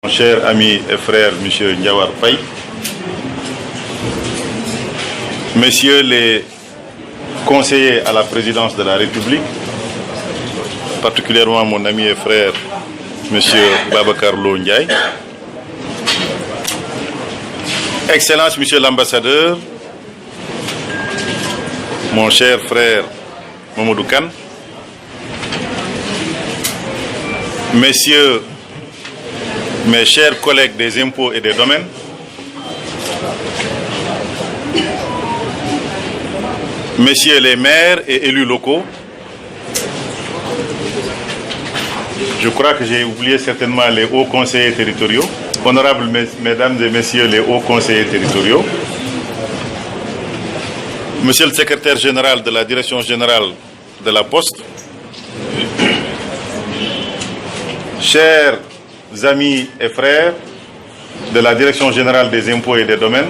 Mon cher ami et frère, M. Ndiawar Faye, messieurs les conseillers à la présidence de la République, particulièrement mon ami et frère, M. Babacar Lo Ndiaye, Excellence, M. l'ambassadeur, mon cher frère Mamadou Kane, messieurs, mes chers collègues des impôts et des domaines, messieurs les maires et élus locaux, je crois que j'ai oublié certainement les hauts conseillers territoriaux, honorables mesdames et messieurs les hauts conseillers territoriaux, monsieur le secrétaire général de la direction générale de la Poste, chers amis et frères de la direction générale des impôts et des domaines,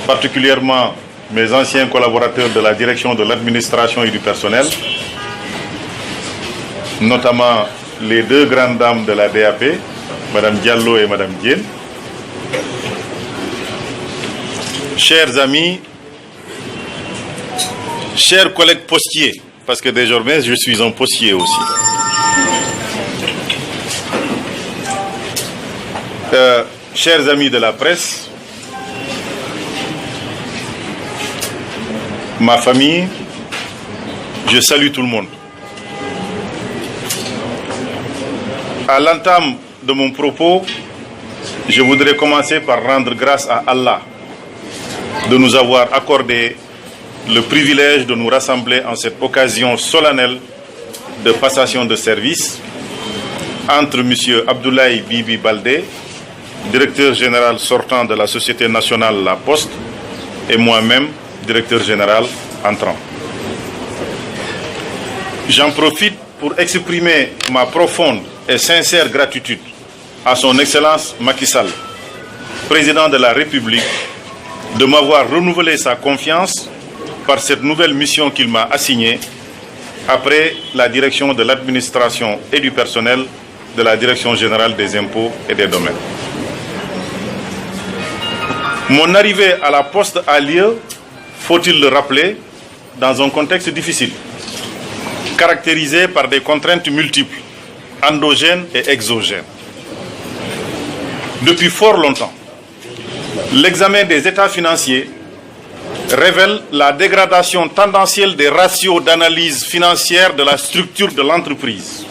particulièrement mes anciens collaborateurs de la direction de l'administration et du personnel, notamment les deux grandes dames de la DAP, Mme Diallo et Mme Diène, chers amis, chers collègues postiers, parce que désormais je suis un postier aussi. Chers amis de la presse, ma famille, je salue tout le monde. À l'entame de mon propos, je voudrais commencer par rendre grâce à Allah de nous avoir accordé le privilège de nous rassembler en cette occasion solennelle de passation de service entre M. Abdoulaye Bibi Baldé, directeur général sortant de la Société nationale La Poste, et moi-même, directeur général entrant. J'en profite pour exprimer ma profonde et sincère gratitude à son Excellence Macky Sall, président de la République, de m'avoir renouvelé sa confiance par cette nouvelle mission qu'il m'a assignée après la direction de l'administration et du personnel de la Direction générale des impôts et des domaines. Mon arrivée à la Poste a lieu, faut-il le rappeler, dans un contexte difficile, caractérisé par des contraintes multiples, endogènes et exogènes. Depuis fort longtemps, l'examen des états financiers révèle la dégradation tendancielle des ratios d'analyse financière de la structure de l'entreprise,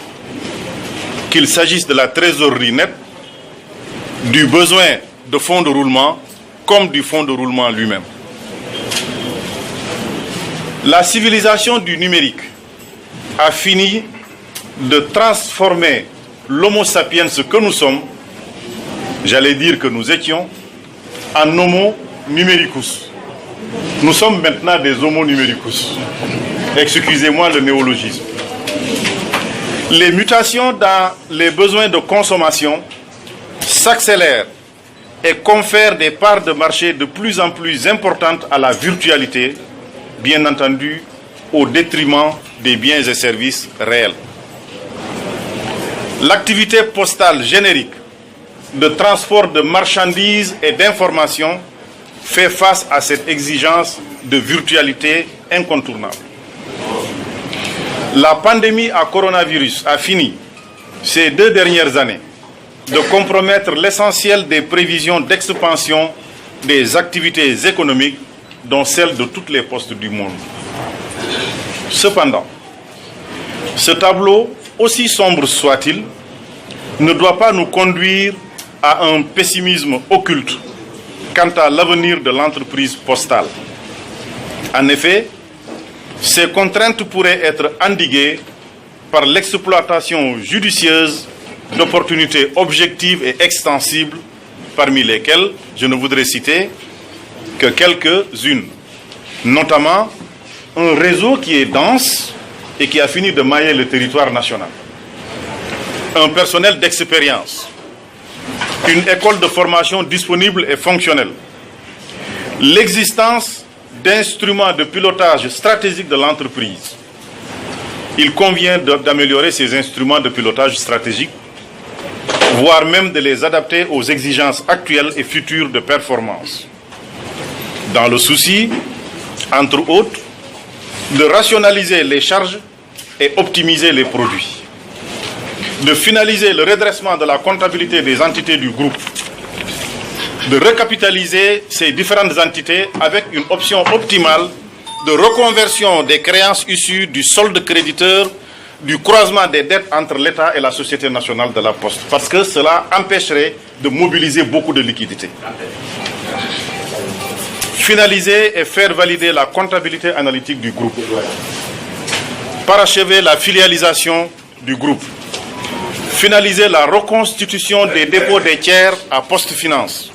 qu'il s'agisse de la trésorerie nette, du besoin de fonds de roulement, comme du fonds de roulement lui-même. La civilisation du numérique a fini de transformer l'homo sapiens que nous sommes, j'allais dire que nous étions, en homo numericus. Nous sommes maintenant des homo numericus. Excusez-moi le néologisme. Les mutations dans les besoins de consommation s'accélèrent et confère des parts de marché de plus en plus importantes à la virtualité, bien entendu au détriment des biens et services réels. L'activité postale générique de transport de marchandises et d'informations fait face à cette exigence de virtualité incontournable. La pandémie à coronavirus a fini, ces 2 dernières années, de compromettre l'essentiel des prévisions d'expansion des activités économiques, dont celles de toutes les postes du monde. Cependant, ce tableau, aussi sombre soit-il, ne doit pas nous conduire à un pessimisme occulte quant à l'avenir de l'entreprise postale. En effet, ces contraintes pourraient être endiguées par l'exploitation judicieuse d'opportunités objectives et extensibles, parmi lesquelles je ne voudrais citer que quelques-unes, notamment un réseau qui est dense et qui a fini de mailler le territoire national, un personnel d'expérience, une école de formation disponible et fonctionnelle, l'existence d'instruments de pilotage stratégique de l'entreprise. Il convient d'améliorer ces instruments de pilotage stratégique voire même de les adapter aux exigences actuelles et futures de performance. Dans le souci, entre autres, de rationaliser les charges et optimiser les produits, de finaliser le redressement de la comptabilité des entités du groupe, de recapitaliser ces différentes entités avec une option optimale de reconversion des créances issues du solde créditeur, du croisement des dettes entre l'État et la Société nationale de la Poste, parce que cela empêcherait de mobiliser beaucoup de liquidités. Finaliser et faire valider la comptabilité analytique du groupe. Parachever la filialisation du groupe. Finaliser la reconstitution des dépôts des tiers à Poste Finance.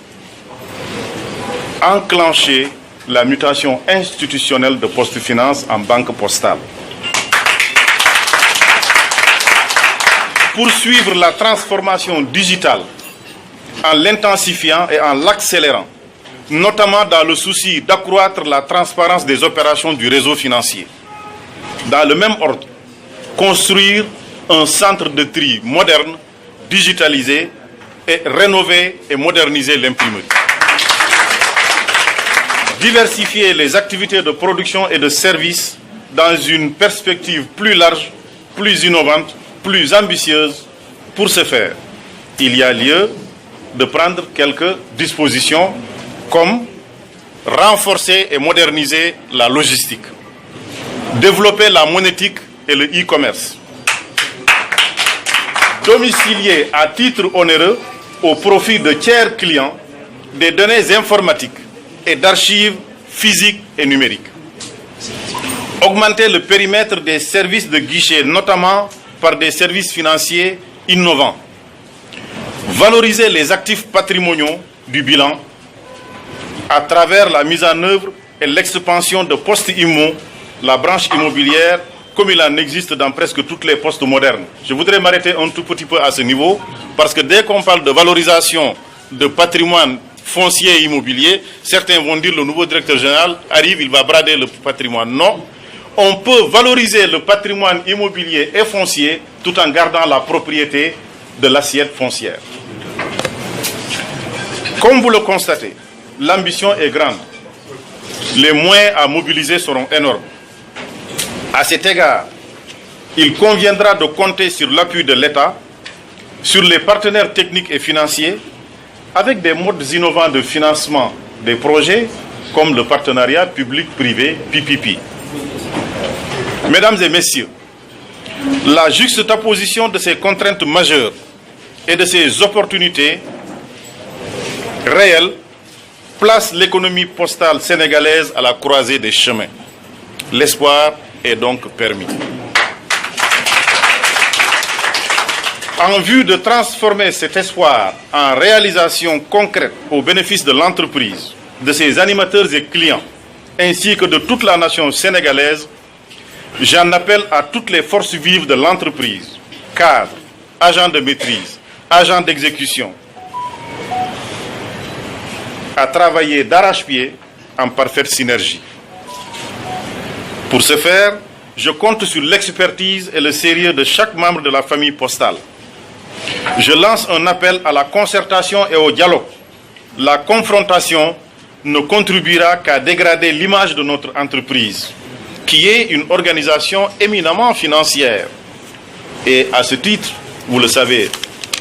Enclencher la mutation institutionnelle de Poste Finance en banque postale. Poursuivre la transformation digitale en l'intensifiant et en l'accélérant, notamment dans le souci d'accroître la transparence des opérations du réseau financier. Dans le même ordre, construire un centre de tri moderne, digitalisé et rénover et moderniser l'imprimerie. Diversifier les activités de production et de services dans une perspective plus large, plus innovante, plus ambitieuse. Pour ce faire, il y a lieu de prendre quelques dispositions comme renforcer et moderniser la logistique, développer la monétique et le e-commerce, domicilier à titre onéreux au profit de tiers clients des données informatiques et d'archives physiques et numériques, augmenter le périmètre des services de guichet, notamment par des services financiers innovants, valoriser les actifs patrimoniaux du bilan à travers la mise en œuvre et l'expansion de Poste Immo, la branche immobilière, comme il en existe dans presque toutes les postes modernes. Je voudrais m'arrêter un tout petit peu à ce niveau, parce que dès qu'on parle de valorisation de patrimoine foncier et immobilier, certains vont dire le nouveau directeur général arrive, il va brader le patrimoine. Non, on peut valoriser le patrimoine immobilier et foncier tout en gardant la propriété de l'assiette foncière. Comme vous le constatez, l'ambition est grande. Les moyens à mobiliser seront énormes. À cet égard, il conviendra de compter sur l'appui de l'État, sur les partenaires techniques et financiers, avec des modes innovants de financement des projets, comme le partenariat public-privé PPP. Mesdames et messieurs, la juxtaposition de ces contraintes majeures et de ces opportunités réelles place l'économie postale sénégalaise à la croisée des chemins. L'espoir est donc permis. En vue de transformer cet espoir en réalisation concrète au bénéfice de l'entreprise, de ses animateurs et clients, ainsi que de toute la nation sénégalaise, j'en appelle à toutes les forces vives de l'entreprise, cadres, agents de maîtrise, agents d'exécution, à travailler d'arrache-pied en parfaite synergie. Pour ce faire, je compte sur l'expertise et le sérieux de chaque membre de la famille postale. Je lance un appel à la concertation et au dialogue. La confrontation ne contribuera qu'à dégrader l'image de notre entreprise, qui est une organisation éminemment financière. Et à ce titre, vous le savez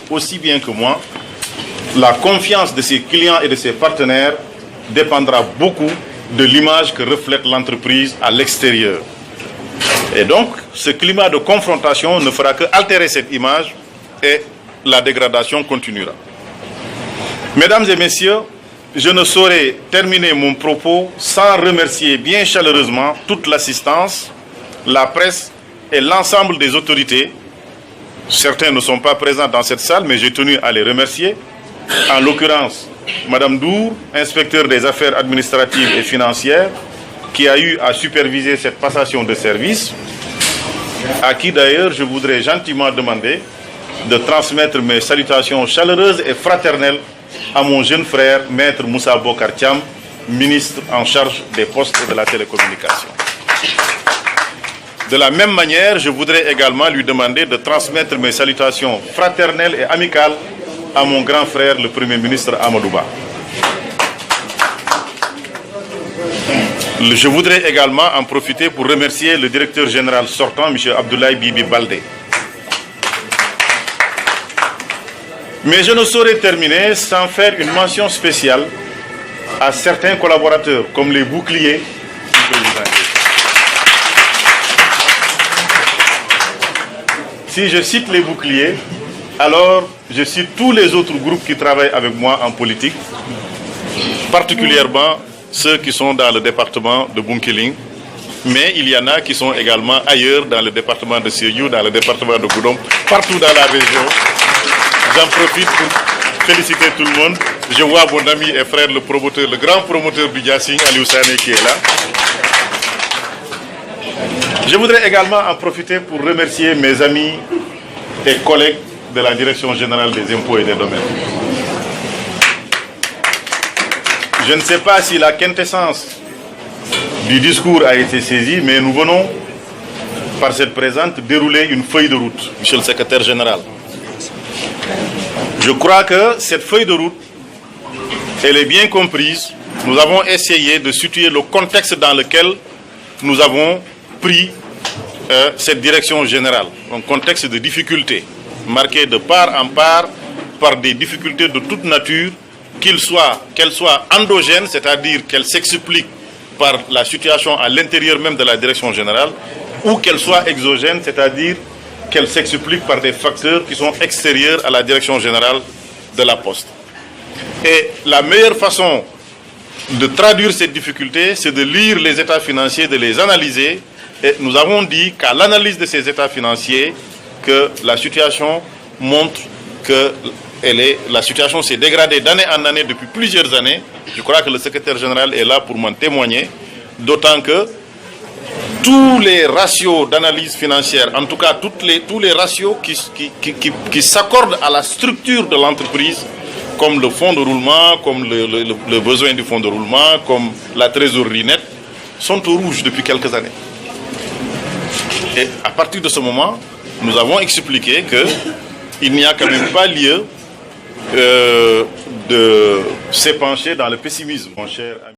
aussi bien que moi, la confiance de ses clients et de ses partenaires dépendra beaucoup de l'image que reflète l'entreprise à l'extérieur. Et donc, ce climat de confrontation ne fera que altérer cette image et la dégradation continuera. Mesdames et messieurs, je ne saurais terminer mon propos sans remercier bien chaleureusement toute l'assistance, la presse et l'ensemble des autorités. Certains ne sont pas présents dans cette salle, mais j'ai tenu à les remercier. En l'occurrence, Madame Dour, inspecteur des affaires administratives et financières, qui a eu à superviser cette passation de service, à qui d'ailleurs je voudrais gentiment demander de transmettre mes salutations chaleureuses et fraternelles à mon jeune frère, Maître Moussa Bokar Thiam, ministre en charge des postes et de la télécommunication. De la même manière, je voudrais également lui demander de transmettre mes salutations fraternelles et amicales à mon grand frère, le Premier ministre Amadou Ba. Je voudrais également en profiter pour remercier le directeur général sortant, M. Abdoulaye Bibi Baldé. Mais je ne saurais terminer sans faire une mention spéciale à certains collaborateurs, comme les boucliers. Si je cite les boucliers, alors je cite tous les autres groupes qui travaillent avec moi en politique, particulièrement ceux qui sont dans le département de Bunkiling, mais il y en a qui sont également ailleurs, dans le département de Sédhiou, dans le département de Goudomp, partout dans la région. J'en profite pour féliciter tout le monde. Je vois mon ami et frère, le promoteur, le grand promoteur du Diassing, Aliou Sané, qui est là. Je voudrais également en profiter pour remercier mes amis et collègues de la Direction générale des impôts et des domaines. Je ne sais pas si la quintessence du discours a été saisie, mais nous venons, par cette présente, dérouler une feuille de route, Monsieur le Secrétaire général. Je crois que cette feuille de route, elle est bien comprise. Nous avons essayé de situer le contexte dans lequel nous avons pris cette direction générale. Un contexte de difficultés, marqué de part en part par des difficultés de toute nature, qu'elles soient endogènes, c'est-à-dire qu'elles s'expliquent par la situation à l'intérieur même de la direction générale, ou qu'elles soient exogènes, c'est-à-dire qu'elles s'expliquent par des facteurs qui sont extérieurs à la direction générale de la Poste. Et la meilleure façon de traduire cette difficulté, c'est de lire les états financiers, de les analyser. Et nous avons dit qu'à l'analyse de ces états financiers, que la situation montre que la situation s'est dégradée d'année en année depuis plusieurs années. Je crois que le secrétaire général est là pour m'en témoigner, d'autant que tous les ratios d'analyse financière, en tout cas tous les ratios qui s'accordent à la structure de l'entreprise, comme le fonds de roulement, comme le besoin du fonds de roulement, comme la trésorerie nette, sont au rouge depuis quelques années. Et à partir de ce moment, nous avons expliqué qu'il n'y a quand même pas lieu de s'épancher dans le pessimisme, mon cher ami.